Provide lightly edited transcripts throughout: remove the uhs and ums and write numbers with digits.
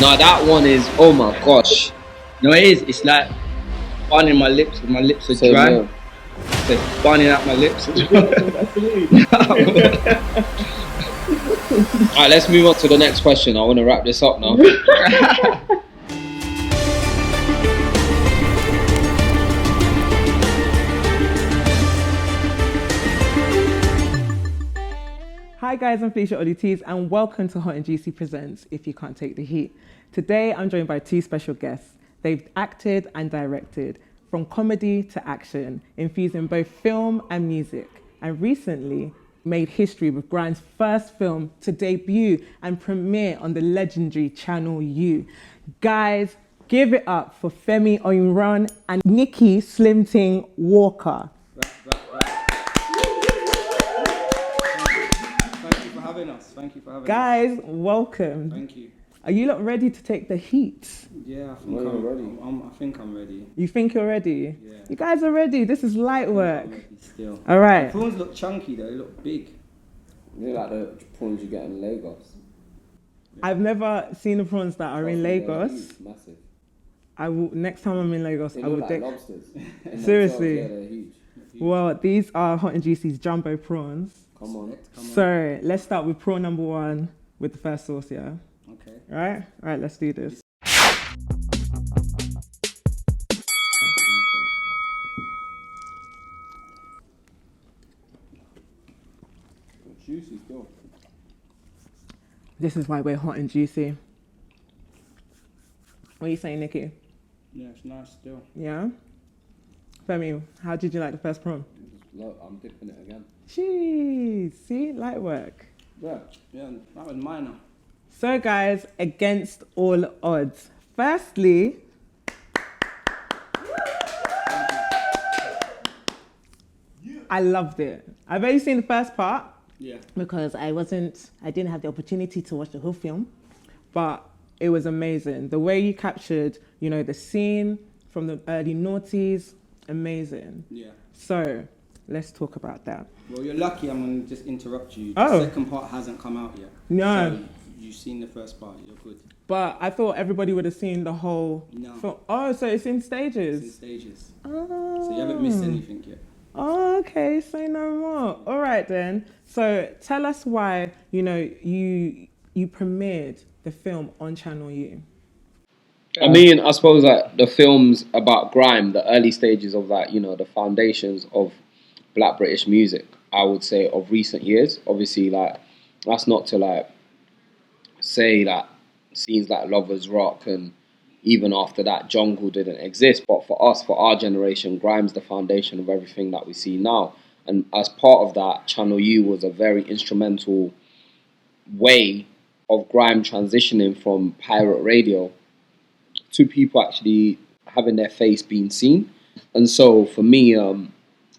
No, that one is, oh my gosh. No, it is. It's like burning my lips. My lips are Same dry. here. So it's burning out my lips. Alright, let's move on to the next question. I want to wrap this up now. Hi guys, I'm Felicia Oddities and welcome to Hot and Juicy Presents If You Can't Take the Heat. Today I'm joined by two special guests. They've acted and directed from comedy to action, infusing both film and music, and recently made history with Grime's first film to debut and premiere on the legendary Channel U. Guys, give it up for Femi Oyeniran and Nicky Slimting Walker. Thank you for having us. Thank you for having us. Guys, welcome. Thank you. Are you lot ready to take the heat? Yeah, I think I'm ready. I think I'm ready. You think you're ready? Yeah. You guys are ready. This is light work. I'm ready still. All right. The prawns look chunky though. They look big. You know, like the prawns you get in Lagos. I've never seen the prawns that are in Lagos. Huge, massive. I will next time I'm in Lagos. They I look will like take. lobsters. Seriously. Yeah, they're huge. Well, these are Hot and Juicy's jumbo prawns. Come on. So let's start with prawn number one with the first sauce. Yeah. Okay. All right. Let's do this. Juicy still. This is why we're hot and juicy. What are you saying, Nicky? Yeah, it's nice still. Yeah. Femi, how did you like the first prawn? Look, I'm dipping it again. Jeez, see, light work. Yeah. Yeah, that was minor. So guys, against all odds. Firstly, I loved it. I've only seen the first part Yeah. because I didn't have the opportunity to watch the whole film, but it was amazing. The way you captured, the scene from the early noughties, amazing. Yeah. So let's talk about that. Well, you're lucky. I'm gonna just interrupt you. Oh. The second part hasn't come out yet. No. So you've seen the first part. You're good. But I thought everybody would have seen the whole No. film. Oh, so it's in stages. It's in stages. Oh. So you haven't missed anything yet. Oh, okay. Say no more. All right then. So tell us why you premiered the film on Channel U. I mean, I suppose that the film's about grime, the early stages of that, the foundations of Black British music, I would say, of recent years. Obviously, like, that's not to, say that scenes like Lovers Rock and even after that, jungle didn't exist. But for us, for our generation, grime's the foundation of everything that we see now. And as part of that, Channel U was a very instrumental way of grime transitioning from pirate radio to people actually having their face being seen. And so for me,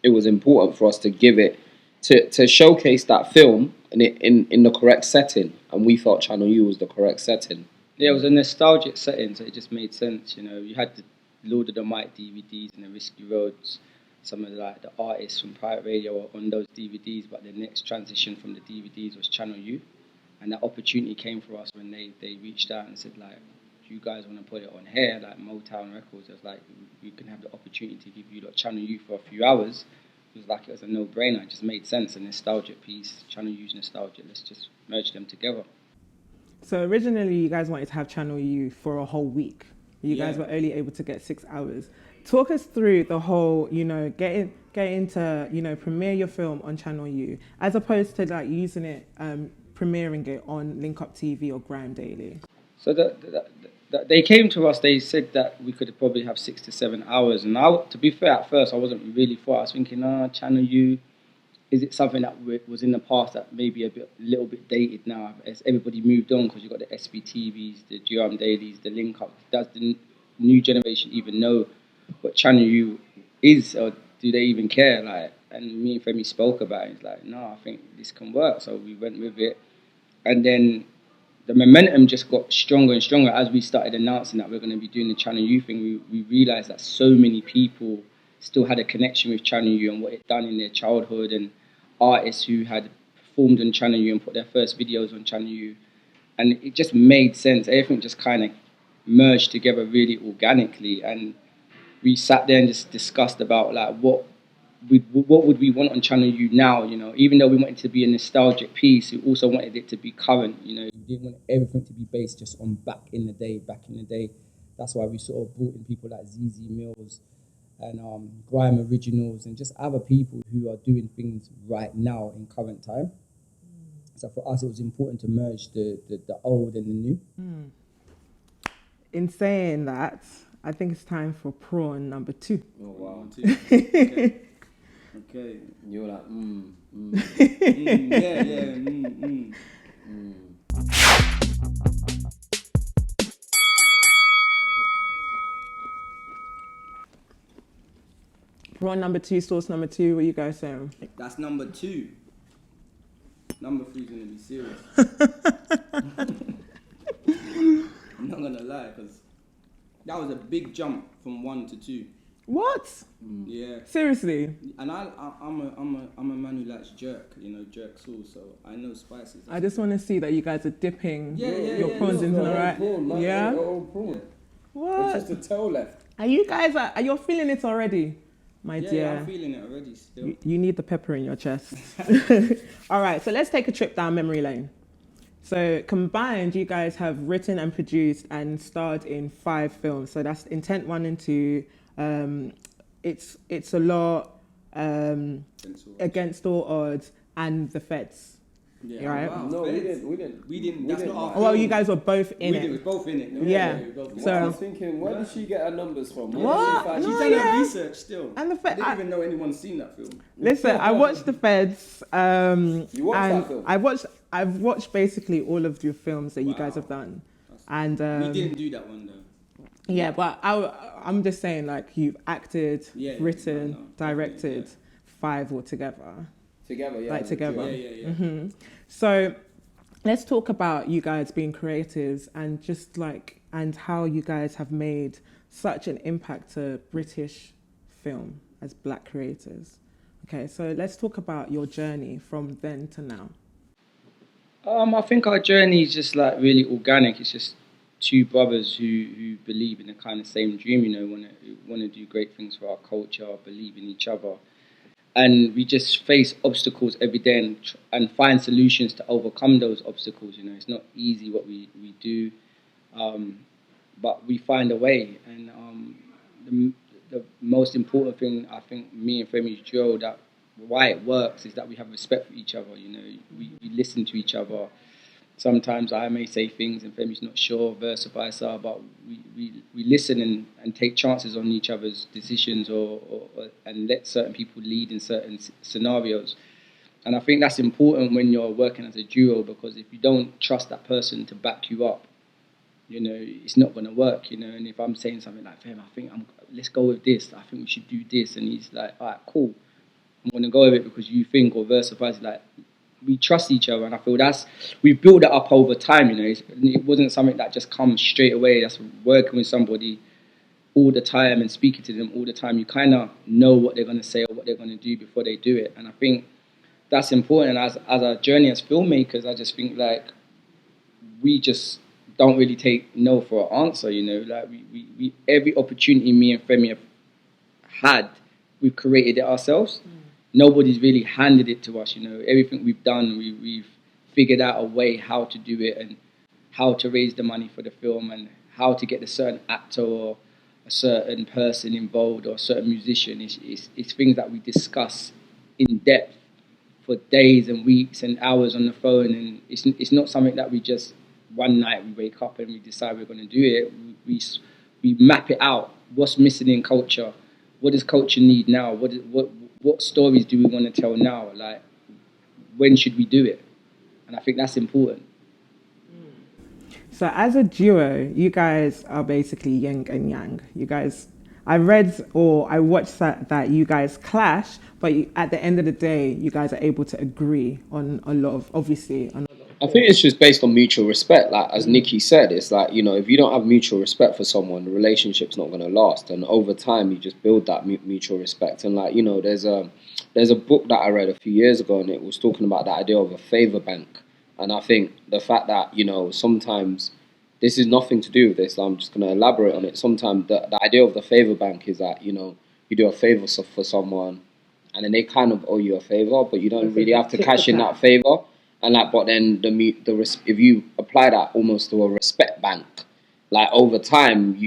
it was important for us to give it, to showcase that film in the correct setting. And we felt Channel U was the correct setting. Yeah, it was a nostalgic setting, so it just made sense. You had the Lord of the Might DVDs and the Risky Roads. Some of the artists from Pirate Radio were on those DVDs, but the next transition from the DVDs was Channel U. And that opportunity came for us when they reached out and said, do you guys want to put it on here, like Motown Records? It was like, we can have the opportunity to give you Channel U for a few hours. It was a no-brainer. It just made sense. A nostalgic piece, Channel U's nostalgia. Let's just merge them together. So originally, you guys wanted to have Channel U for a whole week. You guys were only able to get 6 hours. Talk us through the whole, getting to, premiere your film on Channel U, as opposed to using it, premiering it on Link Up TV or Grime Daily. So they came to us, they said that we could probably have 6 to 7 hours. And to be fair, at first, I wasn't really for it. I was thinking, Channel U, is it something that was in the past that maybe a little bit dated now as everybody moved on? Because you've got the SBTVs, the Durham Dailies, the Link Up. Does the new generation even know what Channel U is, or do they even care? And me and Femi spoke about it. It's like, no, I think this can work. So we went with it. And then the momentum just got stronger and stronger as we started announcing that we're going to be doing the Channel U thing. We realised that so many people still had a connection with Channel U and what it done in their childhood, and artists who had performed on Channel U and put their first videos on Channel U and it just made sense. Everything just kind of merged together really organically, and we sat there and just discussed about like what would we want on Channel U now. You know, even though we wanted it to be a nostalgic piece, we also wanted it to be current. You know, we didn't want everything to be based just on back in the day. That's why we sort of brought in people like ZZ Mills and Grime Originals and just other people who are doing things right now in current time. So for us, it was important to merge the old and the new. In saying that, I think it's time for prawn number 2. Oh, wow. Okay. You're like, Prawn number 2, sauce number 2, what you guys saying? That's number 2. Number 3 is going to be serious. I'm not going to lie, because that was a big jump from 1 to 2. What? Yeah. Seriously? And I'm a man who likes jerk, jerk sauce, so I know spices. I just want to see that you guys are dipping your yeah, prawns into the right. prawn, Yeah? Prawn. What? It's just a toe left. Are you guys, are you feeling it already? My Yeah, dear. I'm feeling it already still. You need the pepper in your chest. All right, so let's take a trip down memory lane. So combined, you guys have written and produced and starred in 5 films. So that's Intent 1 and 2. It's a Lot, Against All Odds, and The Feds. Yeah, right? wow. No, Feds. we didn't. That's not our Well, film. you guys were both in We it. were both in it. No? Yeah. we were both in So- it. I was thinking, where did she get her numbers from? What? She's No, done yeah. her research still. And The I Feds. didn't even know anyone's seen that film. Listen, I watched The Feds. You watched and that film? I've watched basically all of your films that you guys Wow. have done. And We didn't do that one though. yeah, but I'm just saying, like, you've acted, Yeah, written, I know. directed, Yeah. 5 altogether. Together, yeah. Like together. Yeah. So let's talk about you guys being creatives and just and how you guys have made such an impact to British film as black creators. Okay, so let's talk about your journey from then to now. I think our journey is just like really organic. It's just 2 brothers who believe in the kind of same dream, want to do great things for our culture, believe in each other. And we just face obstacles every day and find solutions to overcome those obstacles. It's not easy what we do, but we find a way. And the most important thing, I think, me and Femi's duo, that why it works is that we have respect for each other. We listen to each other. Sometimes I may say things and Femi's not sure, versa versa, but we listen and take chances on each other's decisions or and let certain people lead in certain scenarios. And I think that's important when you're working as a duo, because if you don't trust that person to back you up, it's not going to work, And if I'm saying something like, Fem, I think let's go with this. I think we should do this. And he's like, all right, cool. I'm going to go with it because you think, or versa versa. Like, we trust each other, and I feel we've built that up over time. It wasn't something that just comes straight away. That's working with somebody all the time and speaking to them all the time. You kind of know what they're going to say or what they're going to do before they do it, and I think that's important. As a journey as filmmakers, I just think we just don't really take no for an answer. Like we every opportunity me and Femi have had, we've created it ourselves. Nobody's really handed it to us, Everything we've done, we've figured out a way how to do it and how to raise the money for the film and how to get a certain actor or a certain person involved or a certain musician. It's things that we discuss in depth for days and weeks and hours on the phone, and it's not something that we just one night we wake up and we decide we're going to do it. We map it out. What's missing in culture? What does culture need now? What stories do we want to tell now? Like, when should we do it? And I think that's important. So as a duo, you guys are basically yin and yang. You guys, I read or I watched that you guys clash, but at the end of the day, you guys are able to agree on a lot of, obviously. I think it's just based on mutual respect. Like, as Nicky said, it's like, if you don't have mutual respect for someone, the relationship's not going to last. And over time, you just build that mutual respect. And there's a book that I read a few years ago, and it was talking about the idea of a favor bank. And I think the fact that, you know, sometimes this is nothing to do with this, I'm just going to elaborate on it. Sometimes the idea of the favour bank is that, you know, you do a favour for someone and then they kind of owe you a favour, but you don't really have to cash in that favour. And like, but then if you apply that almost to a respect bank, like over time,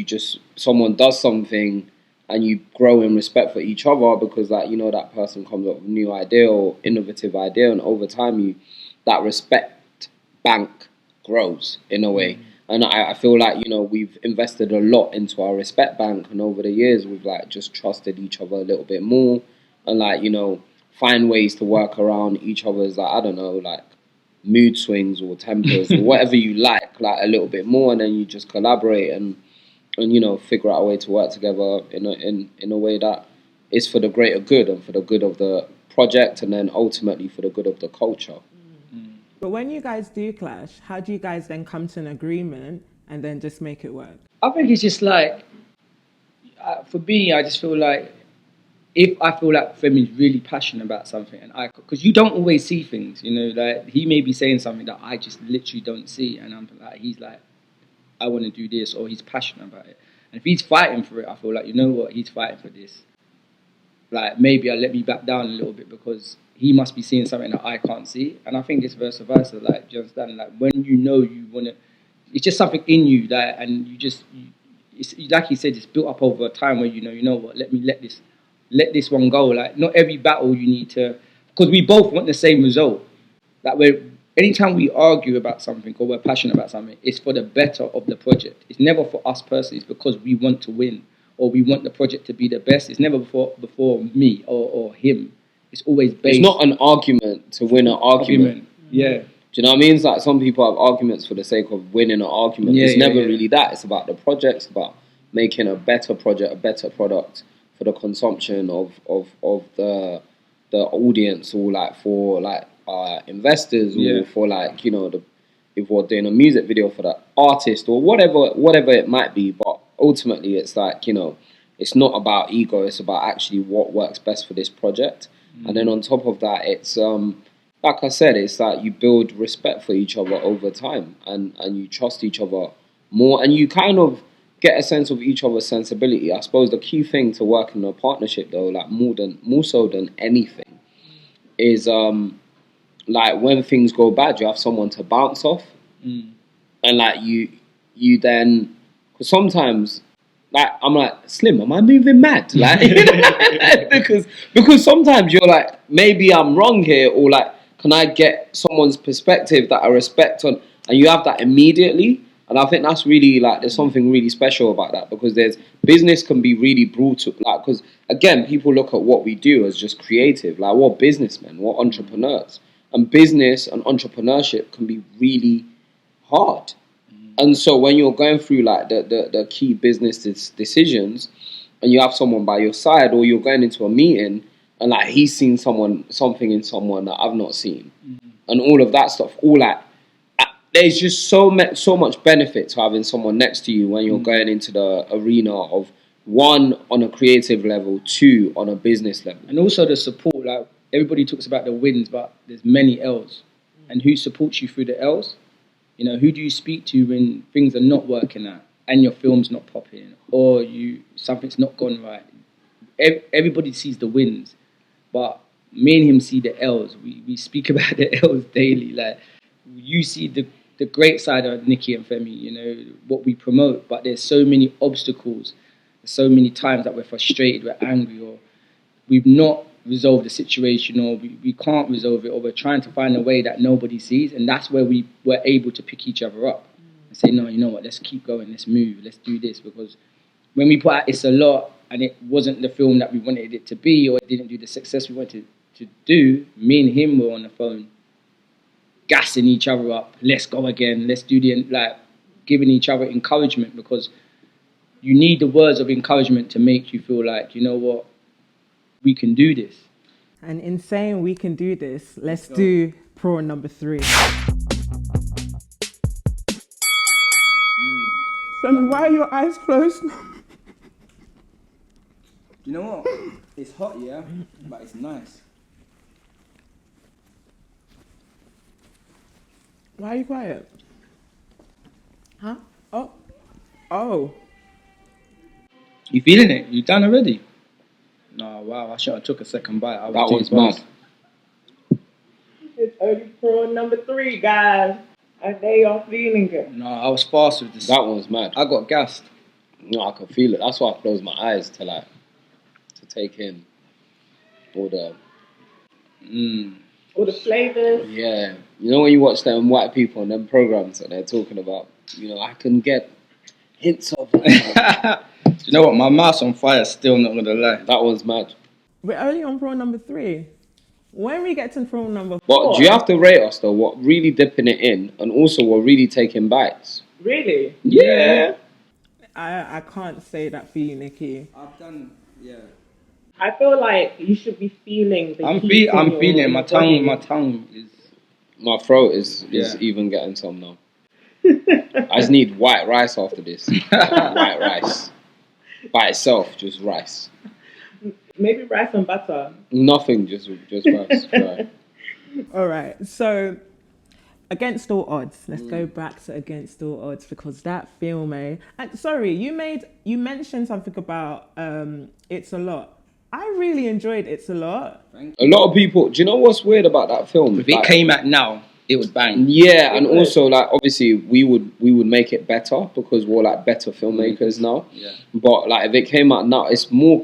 someone does something and you grow in respect for each other because, like, you know, that person comes up with a new idea or innovative idea, and over time that respect bank grows in a way. And I feel like, you know, we've invested a lot into our respect bank, and over the years we've like just trusted each other a little bit more, and like, you know, find ways to work around each other's, like, I don't know, like mood swings or tempers or whatever you like a little bit more, and then you just collaborate and you know, figure out a way to work together in a way that is for the greater good and for the good of the project, and then ultimately for the good of the culture. But when you guys do clash, how do you guys then come to an agreement and then just make it work? I think it's just like, for me, I just feel like if I feel like Femi's really passionate about something, and because you don't always see things, you know, like he may be saying something that I just literally don't see, and I'm like, he's like, I want to do this, or he's passionate about it. And if he's fighting for it, I feel like, you know what, he's fighting for this. Like, maybe I'll let me back down a little bit because he must be seeing something that I can't see. And I think it's vice versa. Like, do you understand? Like, when you know you want to, it's just something in you that, and it's like you said, it's built up over a time where you know what, let this one go. Like, not every battle you need to, because we both want the same result. Like, anytime we argue about something or we're passionate about something, it's for the better of the project. It's never for us personally. It's because we want to win or we want the project to be the best. It's never before me or him. It's always based. It's not an argument to win an argument. Yeah. Do you know what I mean? It's like some people have arguments for the sake of winning an argument. It's never really that. It's about the project. It's about making a better project, a better product for the consumption of the audience, or like for like investors, or for like, you know, if we're doing a music video for the artist or whatever it might be. But ultimately it's like, you know, it's not about ego, it's about actually what works best for this project. And then on top of that, it's like I said, it's like you build respect for each other over time, and you trust each other more, and you kind of get a sense of each other's sensibility. I suppose the key thing to work in a partnership, though, like more so than anything, is like when things go bad, you have someone to bounce off, and like you then, because sometimes, like, I'm like, Slim, am I moving mad? Like, because sometimes you're like, maybe I'm wrong here, or like, can I get someone's perspective that I respect on, and you have that immediately. And I think that's really, like, there's something really special about that, because business can be really brutal, like, because again, people look at what we do as just creative, like, we're businessmen, we're entrepreneurs, and business and entrepreneurship can be really hard. And so when you're going through like the key business decisions, and you have someone by your side, or you're going into a meeting and like he's seen something in someone that I've not seen, and all of that stuff, all that, there's just so much benefit to having someone next to you when you're going into the arena of, one, on a creative level, two, on a business level. And also the support. Like, everybody talks about the wins, but there's many L's. And who supports you through the L's? You know, who do you speak to when things are not working out and your film's not popping, or something's not gone right? Everybody sees the wins, but me and him see the L's. We speak about the L's daily. Like, you see the great side of Nicky and Femi, you know, what we promote, but there's so many obstacles, so many times that we're frustrated, we're angry, or we've not resolved the situation, or we can't resolve it, or we're trying to find a way that nobody sees, and that's where we were able to pick each other up and say, no, you know what, let's keep going, let's move, let's do this. Because when we put out It's a Lot and it wasn't the film that we wanted it to be, or it didn't do the success we wanted to do, me and him were on the phone gassing each other up, let's go again, let's do giving each other encouragement, because you need the words of encouragement to make you feel like, you know what, we can do this. And in saying we can do this, let's do prawn number 3. Femi, why are your eyes closed? You know what? It's hot, yeah, but it's nice. Why are you quiet? Huh? Oh. Oh. You feeling it? You done already? No, wow, I should have took a second bite. I was That too one's fast. mad. It's only prawn number 3, guys. And they are feeling it. No, I was fast with this. That one's mad. I got gassed. No, I can feel it. That's why I close my eyes to take in all the All the flavours. yeah. You know when you watch them white people on them programs that they're talking about, I can get hints of Do you know what? My mouth's on fire still, not gonna lie. that one's mad. We're only on prawn number 3. When we get to prawn number 4... But do you have to rate us though? What really dipping it in, and also what really taking bites? Really? Yeah. I can't say that for you, Nicky. I've done, yeah. I feel like you should be feeling the I'm heat in your feeling my body. tongue is. My throat is Yeah. even getting some now. I just need white rice after this. White rice. By itself, just rice. Maybe rice and butter. Nothing, just rice. Right. All right. So, Against All Odds. Let's go back to Against All Odds because that film, And sorry, you mentioned something about It's a Lot. I really enjoyed It's a Lot. A lot of people. Do you know what's weird about that film? If it came out now, it would bang. Yeah, and also obviously we would make it better because we're better filmmakers now. Yeah. But if it came out now, it's more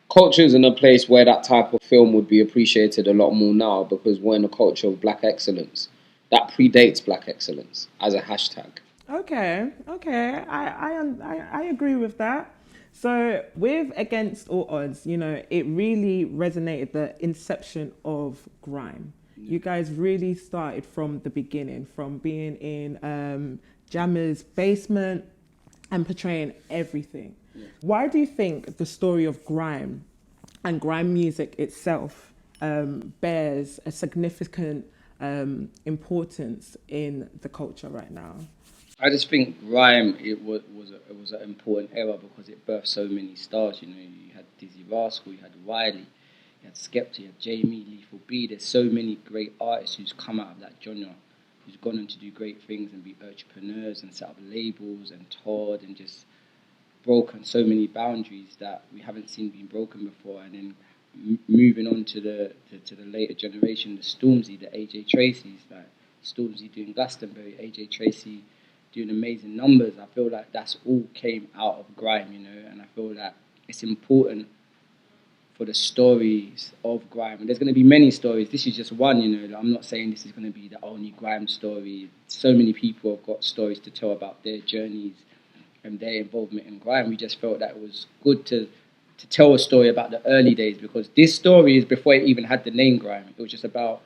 culture's in a place where that type of film would be appreciated a lot more now because we're in a culture of black excellence that predates black excellence as a hashtag. Okay. I agree with that. So with Against All Odds, it really resonated the inception of grime. You guys really started from the beginning, from being in Jammer's basement and portraying everything. Yeah. Why do you think the story of grime and grime music itself bears a significant importance in the culture right now? I just think grime it was an important era because it birthed so many stars. You had Dizzy Rascal, you had Wiley, you had Skepta, you had Jamie, Lethal B. There's so many great artists who's come out of that genre, who's gone on to do great things and be entrepreneurs and set up labels and toured and just broken so many boundaries that we haven't seen being broken before. And then moving on to the later generation, the Stormzy, the AJ Tracys, Stormzy doing Glastonbury, AJ Tracy doing amazing numbers. I feel like that's all came out of grime, and I feel that it's important for the stories of grime. And there's going to be many stories. This is just one, I'm not saying this is going to be the only grime story. So many people have got stories to tell about their journeys and their involvement in grime. We just felt that it was good to tell a story about the early days because this story is before it even had the name grime. It was just about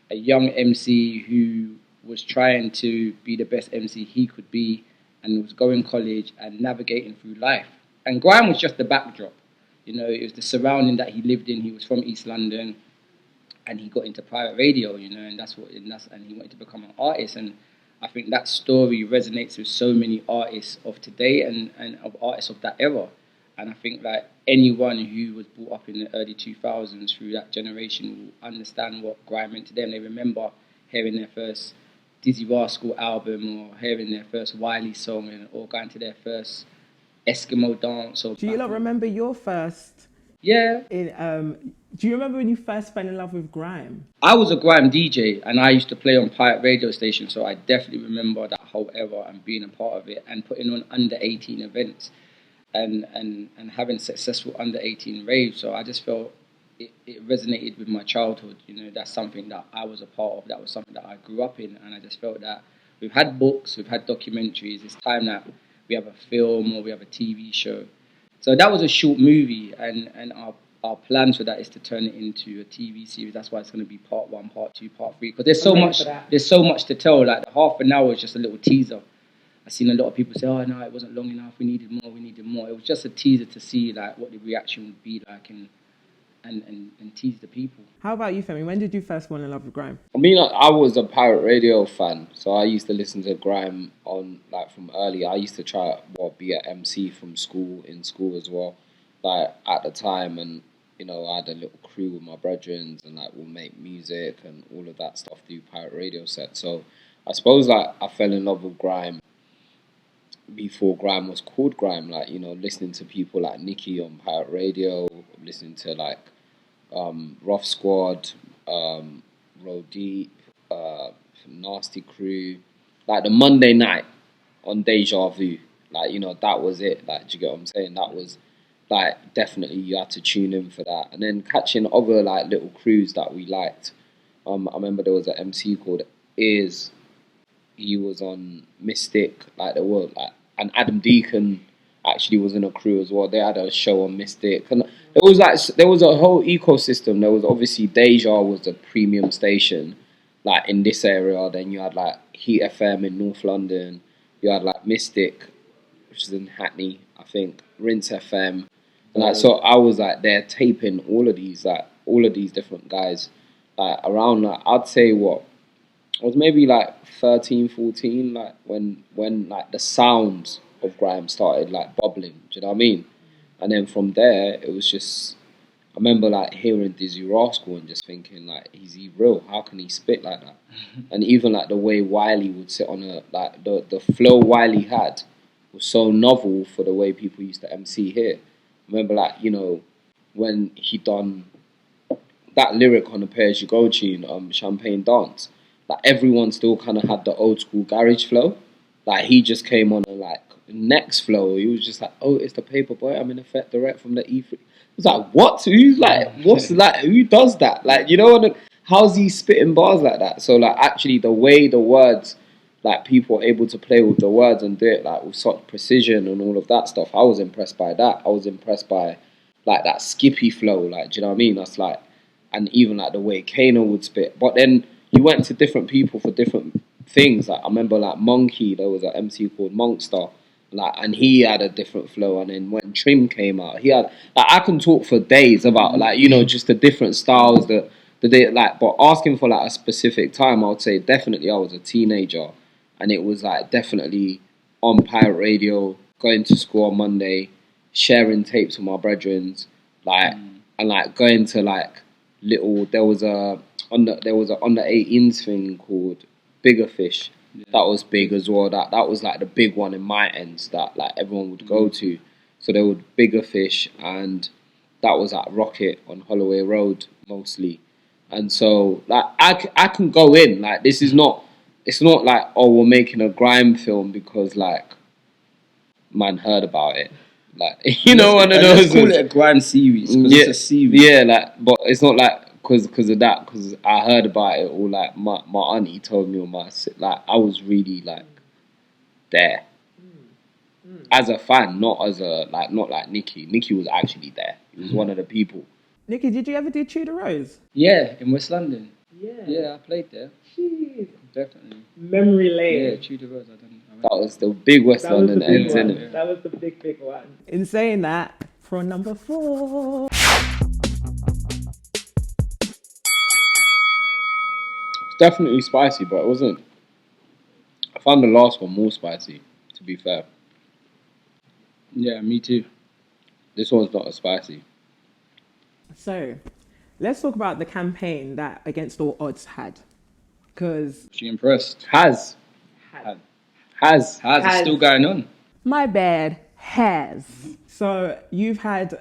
a young MC who was trying to be the best MC he could be and was going college and navigating through life. And grime was just the backdrop. It was the surrounding that he lived in. He was from East London and he got into pirate radio, and and he wanted to become an artist. And I think that story resonates with so many artists of today and of artists of that era. And I think that anyone who was brought up in the early 2000s through that generation will understand what grime meant to them. They remember hearing their first Dizzy Rascal album or hearing their first Wiley song or going to their first Eskimo dance. Do you remember your first? Yeah. Do you remember when you first fell in love with grime? I was a grime DJ and I used to play on pirate radio stations, so I definitely remember that whole era and being a part of it and putting on under 18 events and having successful under 18 raves. So I just felt it resonated with my childhood. That's something that I was a part of. That was something that I grew up in, and I just felt that we've had books, we've had documentaries. It's time that we have a film or we have a TV show. So that was a short movie, and our plans for that is to turn it into a TV series. That's why it's going to be part 1, part 2, part 3. Because there's so much to tell. Like the half an hour is just a little teaser. I've seen a lot of people say, "Oh no, it wasn't long enough. We needed more." It was just a teaser to see what the reaction would be like and tease the people. How about you, Femi? When did you first fall in love with grime? I mean, I was a pirate radio fan, so I used to listen to grime on from early. I used to try be an MC from school in school as well, at the time, and you know, I had a little crew with my brethren, and like we'll make music and all of that stuff, do pirate radio sets. So I suppose like I fell in love with grime before grime was called grime. Like, you know, listening to people like Nicky on pirate radio, listening to like Rough Squad, Roll Deep, Nasty Crew, like the Monday night on Deja Vu. Like, you know, that was it. Like, do you get what I'm saying? That was like definitely you had to tune in for that. And then catching other like little crews that we liked. I remember there was an MC called Ears. He was on Mystic, like the world, like, and Adam Deacon actually was in a crew as well. They had a show on Mystic, and it was like there was a whole ecosystem. There was obviously Deja was the premium station, like in this area. Then you had like Heat FM in North London. You had like Mystic, which is in Hackney, I think. Rinse FM, and like so I was like there taping all of these different guys, like around like I'd say what. I was maybe like 13, 14, like when like the sounds of grime started like bubbling. Do you know what I mean? And then from there, it was just I remember like hearing Dizzy Rascal and just thinking like, is he real? How can he spit like that? And even like the way Wiley would sit on a like the flow Wiley had was so novel for the way people used to MC here. I remember like, you know, when he done that lyric on the Pay As You Go tune, Champagne Dance. Like everyone still kind of had the old school garage flow. Like he just came on a like next flow. He was just like, oh, it's the paper boy. I'm in effect direct from the E3. It was like, what? Who's like, what's like, who does that? Like, you know, how's he spitting bars like that? So like actually the way the words, like people are able to play with the words and do it like with such precision and all of that stuff. I was impressed by that. I was impressed by like that skippy flow. Like, do you know what I mean? That's like, and even like the way Kano would spit. But then you went to different people for different things. Like I remember like Monkey, there was an MC called Monkstar, like, and he had a different flow. And then when Trim came out, he had like I can talk for days about like, you know, just the different styles that they like. But asking for like a specific time, I would say definitely I was a teenager, and it was like definitely on pirate radio, going to school on Monday, sharing tapes with my brethrens, like and like going to like little. There was a under 18s thing called Bigger Fish. Yeah. That was big as well. That was like the big one in my ends that like everyone would go to. So there was Bigger Fish, and that was at Rocket on Holloway Road mostly. And so like I can go in like this is not. It's not like, oh, we're making a grime film because like man heard about it. Like, you know, one of those. Let's call it a grime series because it's a series. Yeah, like, but it's not like because of that, because I heard about it, or like my auntie told me, or like I was really like there as a fan, not as a like not like Nicky. Nicky was actually there. He was one of the people. Nicky, did you ever do Tudor Rose? Yeah, in West London. Yeah, I played there. Jeez. Definitely. Memory lane. Yeah, Tudor Rose. That was the big West London end, isn't it? That was the big one. In saying that, for number 4. It's definitely spicy, but it wasn't. I found the last one more spicy, to be fair. Yeah, me too. This one's not as spicy. So, let's talk about the campaign that Against All Odds had. Because she impressed. Has. It's still going on. My bad. Has. So you've had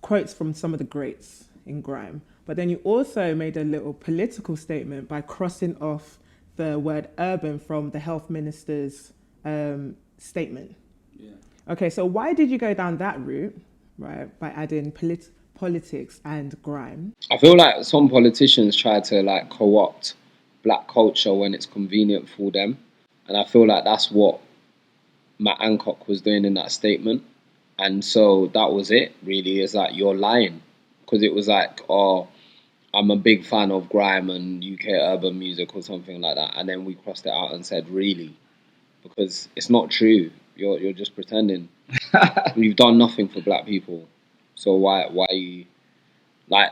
quotes from some of the greats in grime, but then you also made a little political statement by crossing off the word urban from the health minister's statement. Yeah. Okay, so why did you go down that route, right, by adding politics and grime? I feel like some politicians try to like co-opt black culture when it's convenient for them. And I feel like that's what Matt Hancock was doing in that statement. And so that was it, really. It's like, you're lying. Because it was like, oh, I'm a big fan of grime and UK urban music or something like that. And then we crossed it out and said, really? Because it's not true. You're just pretending. You've done nothing for black people. So why you... Like,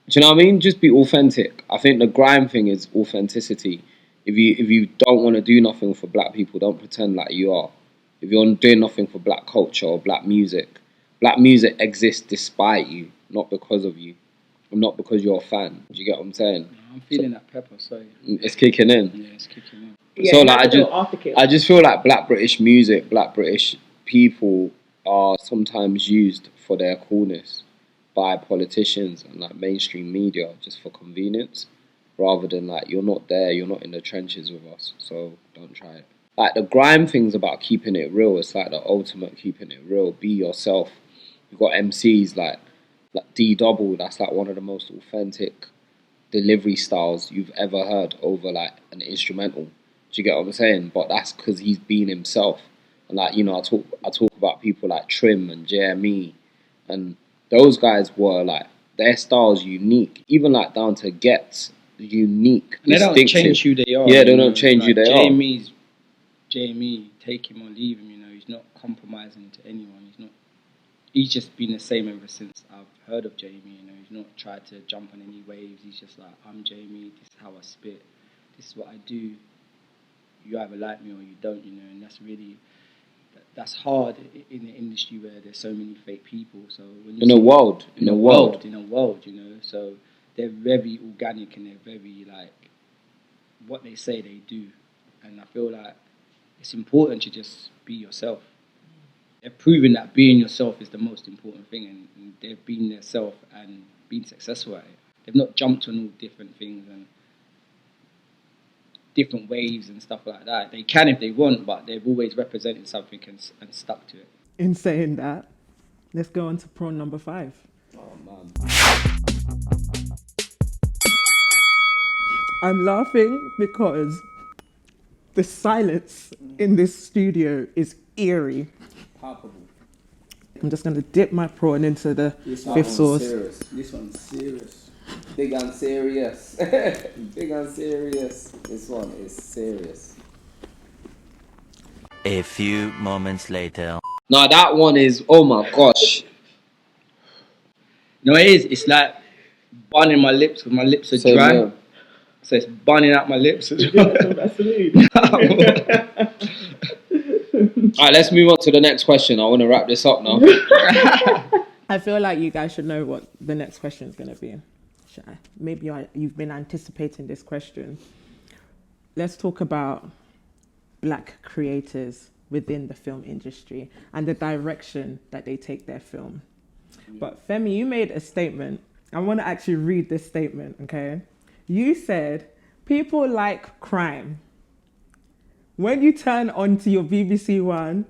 do you know what I mean? Just be authentic. I think the grime thing is authenticity. If you don't want to do nothing for black people, don't pretend like you are. If you're doing nothing for black culture or black music exists despite you, not because of you, and not because you're a fan. Do you get what I'm saying? I'm feeling that pepper, sorry. It's kicking in. Yeah, it's kicking in. Yeah, So you like, had a little afterkick. I just feel like Black British music, Black British people are sometimes used for their coolness by politicians and like mainstream media just for convenience, rather than like, you're not there, you're not in the trenches with us, so don't try it. Like the grime thing's about keeping it real. It's like the ultimate keeping it real. Be yourself. You've got MCs like D Double. That's like one of the most authentic delivery styles you've ever heard over like an instrumental. Do you get what I'm saying? But that's because he's been himself. And like, you know, I talk about people like Trim and JME, and those guys were like, their style's unique. Even like down to Gets, unique. And they don't change who they are. Yeah, they don't change who they are. Jamie, take him or leave him, you know, he's not compromising to anyone. He's just been the same ever since I've heard of Jamie, you know. He's not tried to jump on any waves. He's just like, I'm Jamie, this is how I spit, this is what I do. You either like me or you don't, you know, and that's hard in the industry where there's so many fake people. So when you in a world, you know, so they're very organic and they're very like what they say they do, and I feel like it's important to just be yourself. They're proving that being yourself is the most important thing, and they've been themselves and been successful at it. They've not jumped on all different things and different waves and stuff like that. They can if they want, but they've always represented something and stuck to it. In saying that, let's go on to prawn number 5. Oh man. I'm laughing because the silence in this studio is eerie. Palpable. I'm just going to dip my prawn into the fifth sauce. Serious. This one's serious. Big and serious. Big and serious. This one is serious. A few moments later. No, that one is, oh my gosh. No, it is. It's like burning my lips because my lips are Same dry. here. So it's burning out my lips as Yeah, well. that's what Vaseline. Alright, let's move on to the next question. I want to wrap this up now. I feel like you guys should know what the next question is going to be. Maybe you've been anticipating this question. Let's talk about black creators within the film industry and the direction that they take their film. But Femi, you made a statement. I want to actually read this statement, okay? You said, people like crime. When you turn onto your BBC One,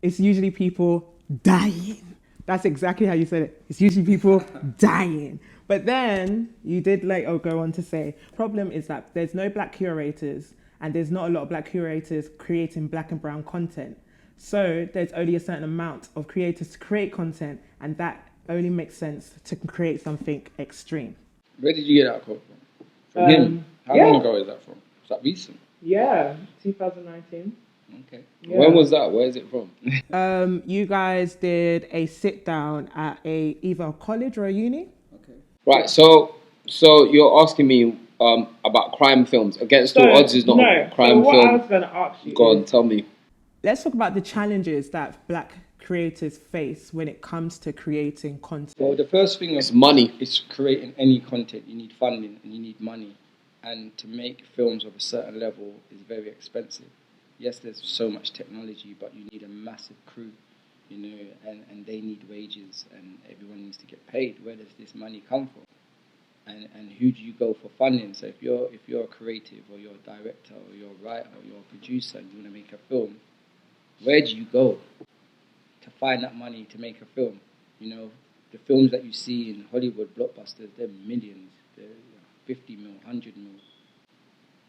it's usually people dying. That's exactly how you said it. It's usually people dying. But then you did go on to say, problem is that there's no black curators and there's not a lot of black curators creating black and brown content. So there's only a certain amount of creators to create content, and that only makes sense to create something extreme. Where did you get that quote from? From him? How long ago is that from? Is that recent? Yeah, 2019. Okay. Yeah. When was that? Where is it from? You guys did a sit down at either a college or a uni. Okay. Right. So you're asking me about crime films. Against All Odds is not a crime film. I was going to ask you. Go on, tell me. Let's talk about the challenges that black creators face when it comes to creating content. Well, the first thing is money. Is creating any content. You need funding and you need money. And to make films of a certain level is very expensive. Yes, there's so much technology, but you need a massive crew, you know, and they need wages and everyone needs to get paid. Where does this money come from? And who do you go for funding? So if you're a creative or you're a director or you're a writer or you're a producer and you want to make a film, where do you go to find that money to make a film? You know, the films that you see in Hollywood blockbusters, they're millions. They're 50 mil, 100 mil.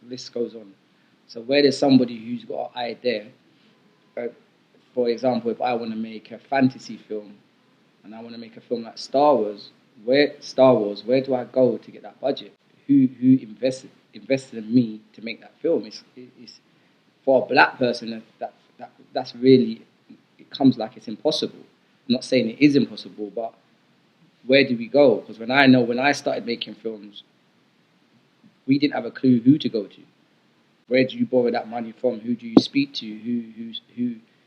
The list goes on. So where there's somebody who's got an idea, for example, if I want to make a fantasy film and I want to make a film like Star Wars, where do I go to get that budget? Who invested in me to make that film? It's for a black person that's really, it comes like it's impossible. I'm not saying it is impossible, but where do we go? Because when I started making films, we didn't have a clue who to go to. Where do you borrow that money from? Who do you speak to?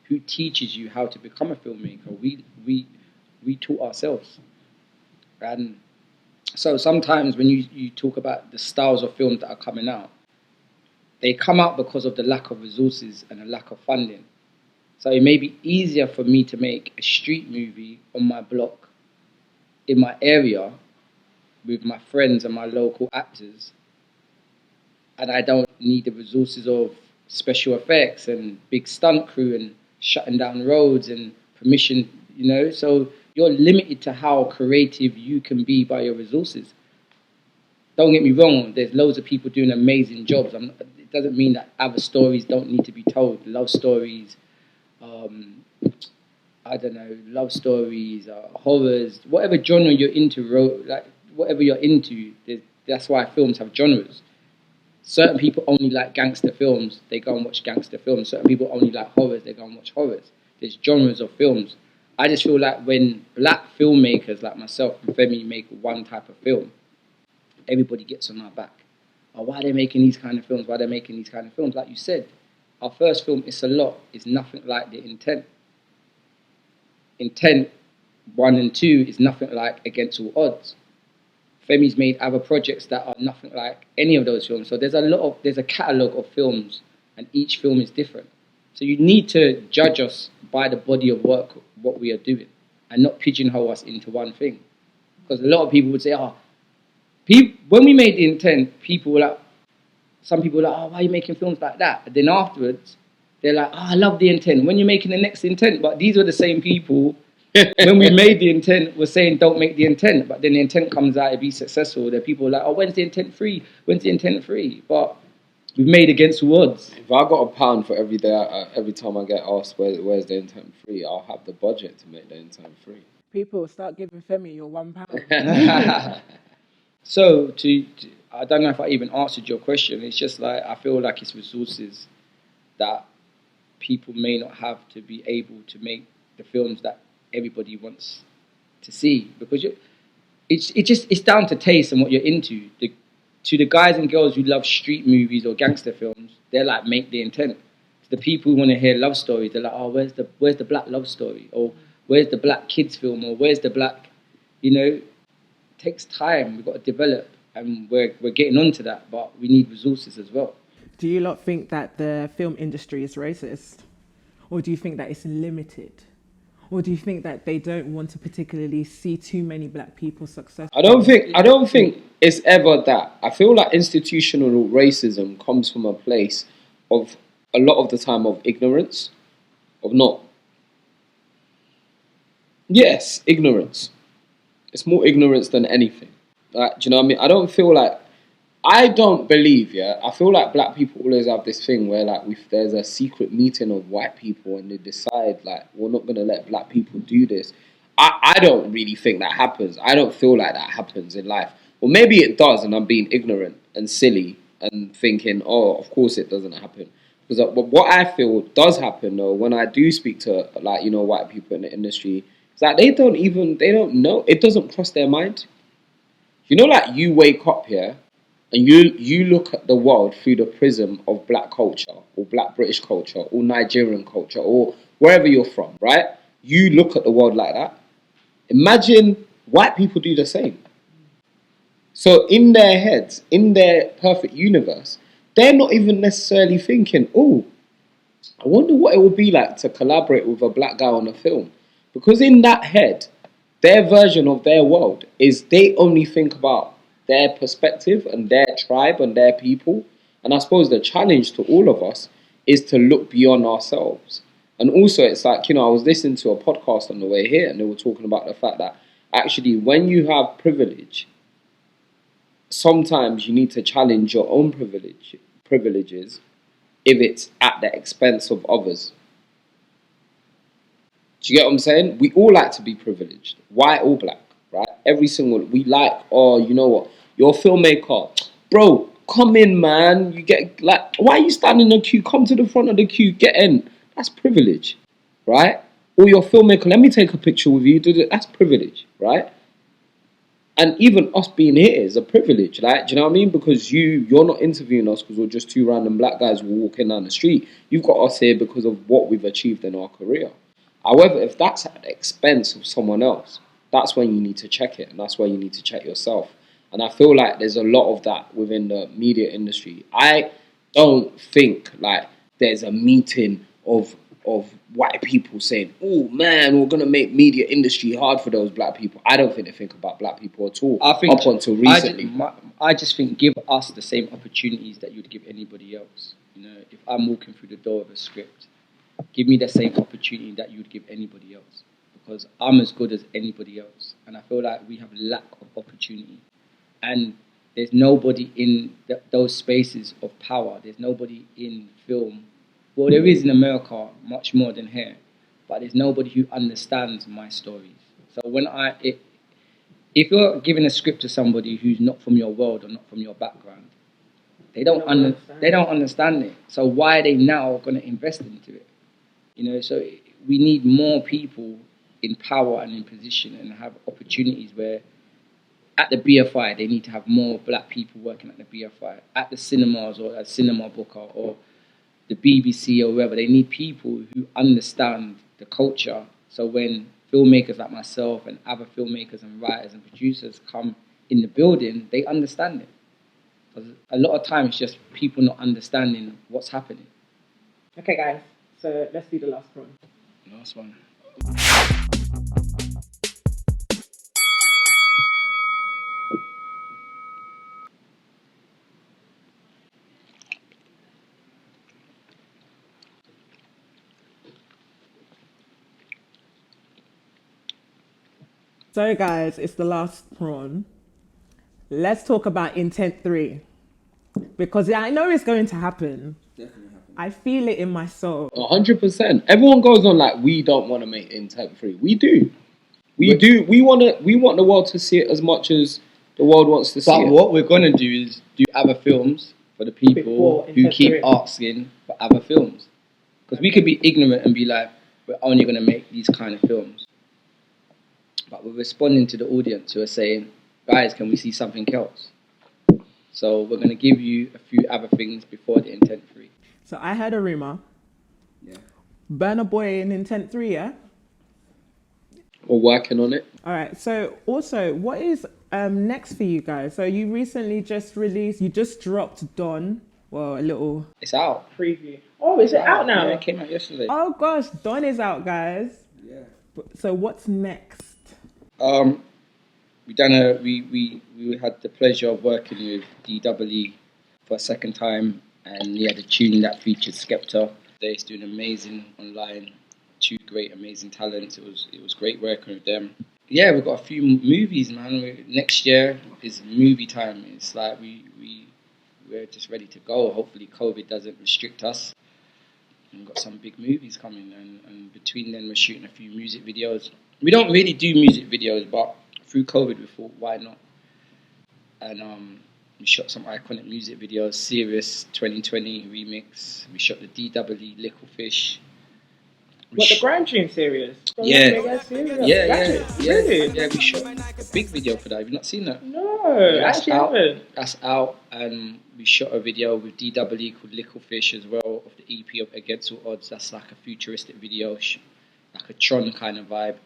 Who teaches you how to become a filmmaker? we taught ourselves. And so sometimes when you talk about the styles of films that are coming out, they come out because of the lack of resources and the lack of funding. So it may be easier for me to make a street movie on my block, in my area, with my friends and my local actors, and I don't need the resources of special effects and big stunt crew and shutting down roads and permission, So you're limited to how creative you can be by your resources. Don't get me wrong, there's loads of people doing amazing jobs. It doesn't mean that other stories don't need to be told. Love stories, love stories, horrors, whatever genre you're into, whatever you're into, that's why films have genres. Certain people only like gangster films, they go and watch gangster films. Certain people only like horrors, they go and watch horrors. There's genres of films. I just feel like when black filmmakers like myself and Femi make one type of film, everybody gets on our back. Oh, why are they making these kind of films? Why are they making these kind of films? Like you said, our first film, It's a Lot, is nothing like the Intent. Intent 1 and 2 is nothing like Against All Odds. Femi's made other projects that are nothing like any of those films. So there's a catalogue of films, and each film is different. So you need to judge us by the body of work, what we are doing, and not pigeonhole us into one thing. Because a lot of people would say, when we made The Intent, some people were like, why are you making films like that? And then afterwards, they're like, I love The Intent. When you're making the next Intent? But these were the same people, when we made The Intent, were saying, don't make The Intent. But then The Intent comes out, it be successful. Then people are like, when's The Intent free? When's The Intent free? But we've made Against All Odds. If I got £1 for every time I get asked where's The Intent free, I'll have the budget to make The Intent free. People, start giving Femi your £1. So, I don't know if I even answered your question. It's just like, I feel like it's resources that people may not have to be able to make the films that everybody wants to see. Because it's down to taste and what you're into. To the guys and girls who love street movies or gangster films, they're like, make The Intent. To the people who want to hear love stories, they're like, where's the black love story? Or where's the black kids film? Or where's the black, It takes time. We've got to develop, and we're getting onto that, but we need resources as well. Do you lot think that the film industry is racist? Or do you think that it's limited? Or do you think that they don't want to particularly see too many black people successful? I don't think it's ever that. I feel like institutional racism comes from a place of, a lot of the time, of ignorance, of not. Yes, ignorance. It's more ignorance than anything. Like, do you know what I mean? I don't believe, I feel like black people always have this thing where, like, if there's a secret meeting of white people and they decide, like, we're not going to let black people do this. I don't really think that happens. I don't feel like that happens in life. Well, maybe it does, and I'm being ignorant and silly and thinking, of course it doesn't happen. Because what I feel does happen, though, when I do speak to, like, white people in the industry, it's like they don't know. It doesn't cross their mind. Like, you wake up here and you look at the world through the prism of black culture or black British culture or Nigerian culture or wherever you're from, right? You look at the world like that. Imagine white people do the same. So in their heads, in their perfect universe, they're not even necessarily thinking, I wonder what it would be like to collaborate with a black guy on a film. Because in that head, their version of their world is they only think about their perspective and their tribe and their people. And I suppose the challenge to all of us is to look beyond ourselves. And also, it's like, I was listening to a podcast on the way here, and they were talking about the fact that actually when you have privilege, sometimes you need to challenge your own privileges if it's at the expense of others. Do you get what I'm saying? We all like to be privileged, white or black, right? We like, you know what? You're a filmmaker. Bro, come in, man. You get, like, why are you standing in the queue? Come to the front of the queue, get in. That's privilege, right? Or you're a filmmaker, let me take a picture with you. That's privilege, right? And even us being here is a privilege, like, do you know what I mean? Because you're not interviewing us because we're just two random black guys walking down the street. You've got us here because of what we've achieved in our career. However, if that's at the expense of someone else, that's when you need to check it, and that's where you need to check yourself. And I feel like there's a lot of that within the media industry. I don't think like there's a meeting of white people saying, "Oh man, we're gonna make media industry hard for those black people." I don't think they think about black people at all. I think up until recently, I just think give us the same opportunities that you'd give anybody else. You know, if I'm walking through the door of a script, give me the same opportunity that you'd give anybody else, because I'm as good as anybody else, and I feel like we have lack of opportunity, and there's nobody in those spaces of power. There's nobody in film. Well, there is in America much more than here, but there's nobody who understands my stories. So if you're giving a script to somebody who's not from your world or not from your background, they don't understand it. So why are they now going to invest into it? You know, so we need more people in power and in position and have opportunities where at the BFI they need to have more black people working at the BFI, at the cinemas or at Cinema Booker or the BBC or wherever. They need people who understand the culture. So when filmmakers like myself and other filmmakers and writers and producers come in the building, they understand it. Because a lot of times it's just people not understanding what's happening. Okay, guys. So let's do the last one. Last one. So, guys, it's the last prawn. Let's talk about Intent 3. Because I know it's going to happen. Definitely happen. I feel it in my soul. 100%. Everyone goes on like, we don't want to make Intent 3. We do. We do. We want the world to see it as much as the world wants to see it. But what we're going to do is do other films for the people who keep asking for other films. Because we could be ignorant and be like, we're only going to make these kind of films. But we're responding to the audience who are saying, guys, can we see something else? So we're going to give you a few other things before the Intent 3. So I heard a rumor. Yeah. Burna Boy in Intent 3, yeah? We're working on it. All right. So also, what is next for you guys? So you recently just dropped Dawn. Well, a little It's out. preview. Oh, is it out now? Yeah, it came out yesterday. Oh gosh, Dawn is out, guys. Yeah. So what's next? We had the pleasure of working with DWE for a second time, and he had a tune that featured Skepta. They're doing amazing online. Two great, amazing talents. It was great working with them. Yeah, we've got a few movies, man. Next year is movie time. It's like we're just ready to go. Hopefully COVID doesn't restrict us. And we've got some big movies coming, and between then we're shooting a few music videos. We don't really do music videos, but through COVID we thought, why not? And we shot some iconic music videos. Serious 2020 remix. We shot the DWE Little Fish. The Grand Tune series? Yeah. Really? Yeah, we shot a big video for that. Have you not seen that? No, That's actually out. haven't. That's out, and we shot a video with DWE called Little Fish as well, of the EP of Against All Odds. That's like a futuristic video, like a Tron kind of vibe.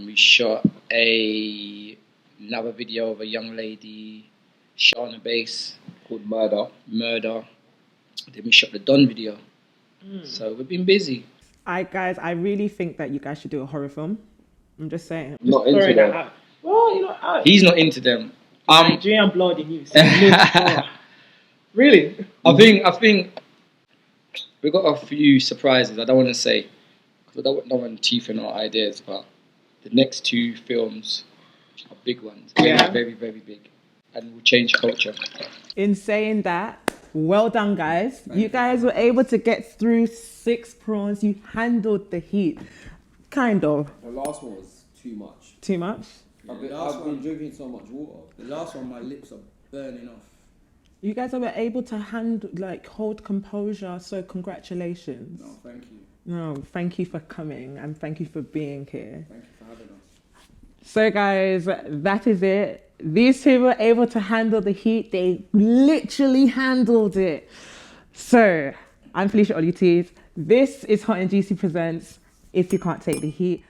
We shot another video of a young lady shot on a bass Called Murder. Then we shot the Don video. So we've been busy. Guys, I really think that you guys should do a horror film. I'm just saying. Not into that. Out. Well, you know, He's not into them. Nigerian blood in you. Really? I think we've got a few surprises. I don't want to say, because I don't want no one teething our ideas, but the next two films are big ones. Yeah. Very, very big. And will change culture. In saying that, well done, guys. You guys were able to get through 6 prawns. You handled the heat. Kind of. The last one was too much. Too much? I've been drinking so much water. The last one, my lips are burning off. You guys were able to hold composure, so congratulations. No, thank you. No, thank you for coming and thank you for being here. Thank you for having us. So guys, that is it. These two were able to handle the heat. They literally handled it. So, I'm Felicia Olitis. This is Hot and Juicy Presents. If You Can't Take the Heat.